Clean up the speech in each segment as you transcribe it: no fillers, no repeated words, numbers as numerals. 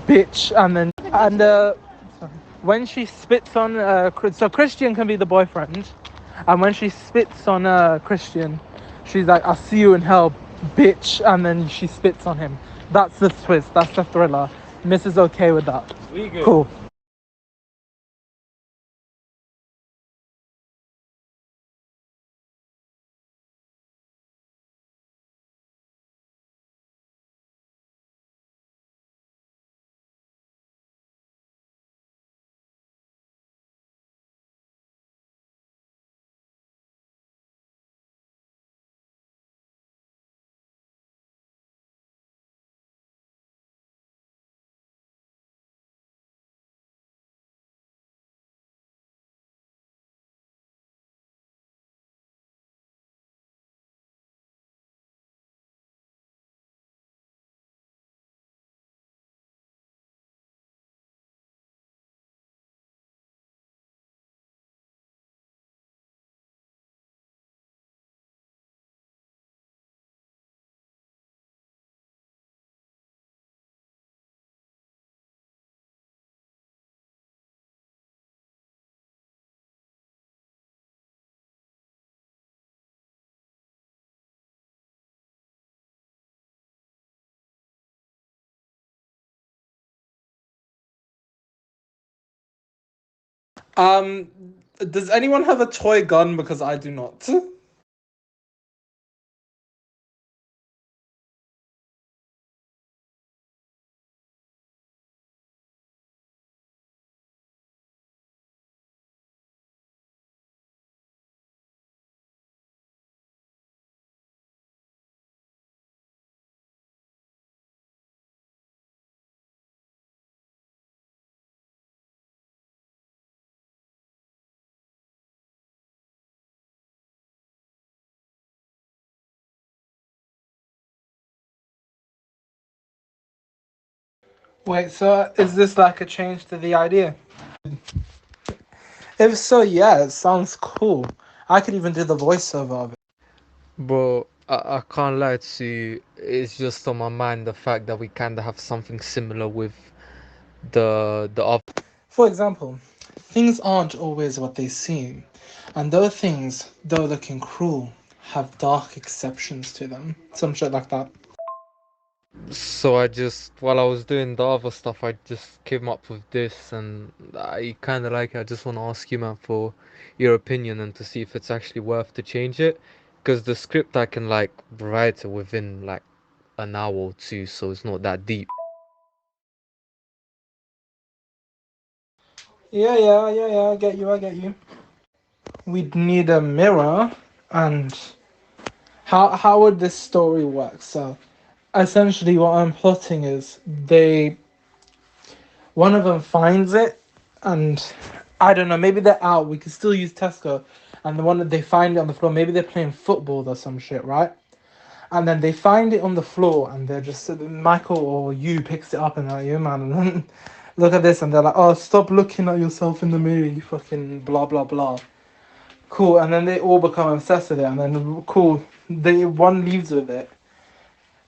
bitch, when she spits on so Christian can be the boyfriend, and when she spits on Christian, she's like, "I'll see you in hell, bitch," and then she spits on him. That's the twist. That's the thriller. Miss is okay with that. We good. Cool. Um, does anyone have a toy gun? Because I do not. Wait, so is this like a change to the idea? If so, yeah, it sounds cool. I could even do the voiceover of it. Bro, I can't lie to you. It's just on my mind the fact that we kind of have something similar with the other. For example, things aren't always what they seem, and those things, though looking cruel, have dark exceptions to them. Some shit like that. So while I was doing the other stuff, I just came up with this, and I kind of like it. I just want to ask you, man, for your opinion and to see if it's actually worth to change it. Because the script I can like write it within like an hour or two, so it's not that deep. Yeah, I get you, I get you. We'd need a mirror, and how would this story work? So, essentially, what I'm plotting is one of them finds it, and I don't know, maybe they're out. We could still use Tesco, and the one that they find it on the floor, maybe they're playing football or some shit, right? And then they find it on the floor, and they're just Michael or you picks it up and like, you man, look at this, and they're like, oh, stop looking at yourself in the mirror, you fucking blah blah blah. Cool, and then they all become obsessed with it, and then cool, they one leaves with it,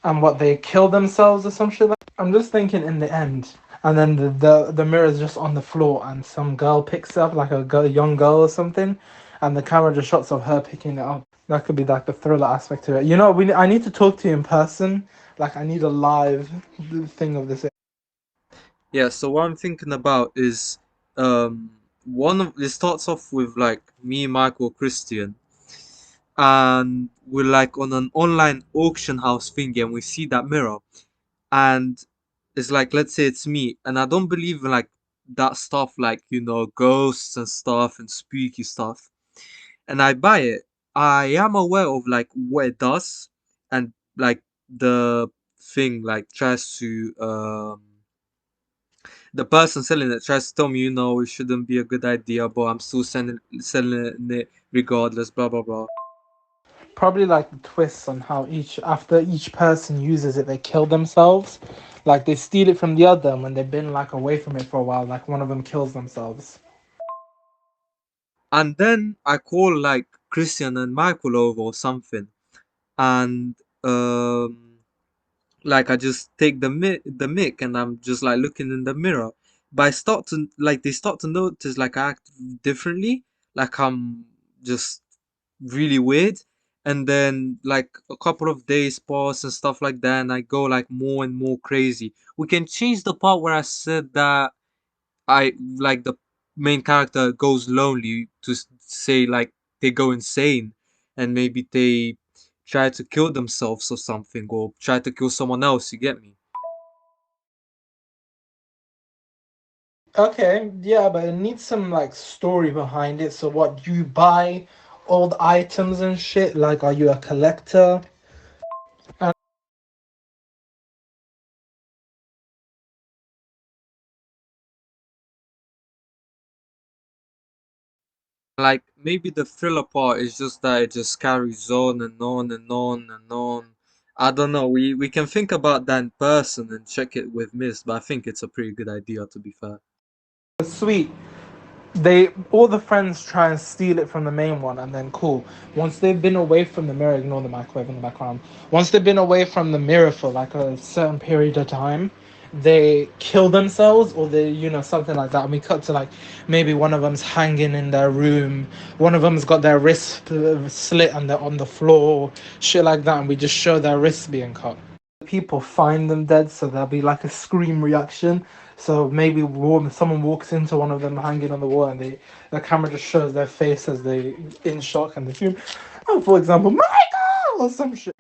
and what they kill themselves or some shit. I'm just thinking in the end, and then the mirror is just on the floor, and some girl picks it up, like a girl, young girl or something, and the camera just shots of her picking it up. That could be like the thriller aspect to it. You know, I need to talk to you in person. Like I need a live thing of this. Yeah, so what I'm thinking about is one of it starts off with like me, Michael, Christian, and we're like on an online auction house thingy, and we see that mirror, and it's like, let's say it's me, and I don't believe in like that stuff, like ghosts and stuff and spooky stuff, and I buy it. I am aware of like what it does, and like the thing like tries to the person selling it tries to tell me, it shouldn't be a good idea, but I'm still selling it regardless, blah blah blah. Probably like the twists on how after each person uses it, they kill themselves. Like they steal it from the other, and when they've been like away from it for a while, like one of them kills themselves. And then I call like Christian and Michael over or something, and like I just take the mic and I'm just like looking in the mirror. But I start to like they start to notice like I act differently, like I'm just really weird. And then like a couple of days pass and stuff like that, and I go like more and more crazy. We can change the part where I said that I like the main character goes lonely to say like they go insane and maybe they try to kill themselves or something or try to kill someone else, you get me? Okay, yeah, but it needs some like story behind it. So what, you buy old items and shit? Like, are you a collector? And Like maybe the thriller part is just that it just carries on and on and on and on. I don't know. We can think about that in person and check it with Mist, but I think it's a pretty good idea to be fair. sweet. They all the friends try and steal it from the main one, and then cool. Once they've been away from the mirror, ignore the microwave in the background. Once they've been away from the mirror for like a certain period of time, they kill themselves or they, something like that. And we cut to like maybe one of them's hanging in their room, one of them's got their wrist slit and they're on the floor, shit like that, and we just show their wrists being cut. People find them dead, so there'll be like a scream reaction. So maybe someone walks into one of them hanging on the wall, and the camera just shows their face as they in shock and they scream, oh, for example, Michael or some shit.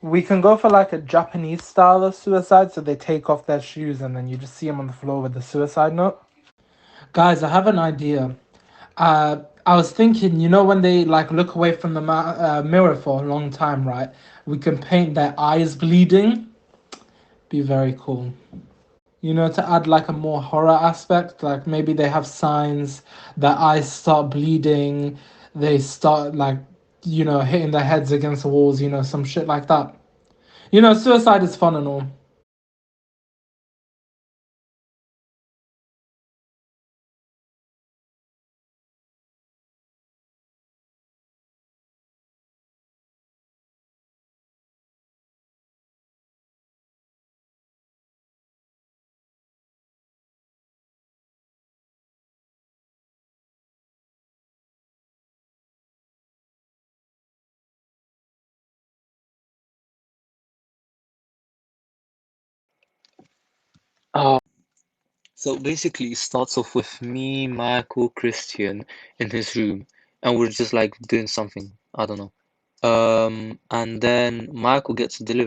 We can go for like a Japanese style of suicide, so they take off their shoes and then you just see them on the floor with the suicide note. Guys, I have an idea. I was thinking, when they like look away from the mirror for a long time, right? We can paint their eyes bleeding. Be very cool. To add like a more horror aspect, like maybe they have signs, their eyes start bleeding, they start like, hitting their heads against the walls, some shit like that. Suicide is fun and all. So basically, it starts off with me, Michael, Christian in his room, and we're just like doing something. I don't know. And then Michael gets delivered.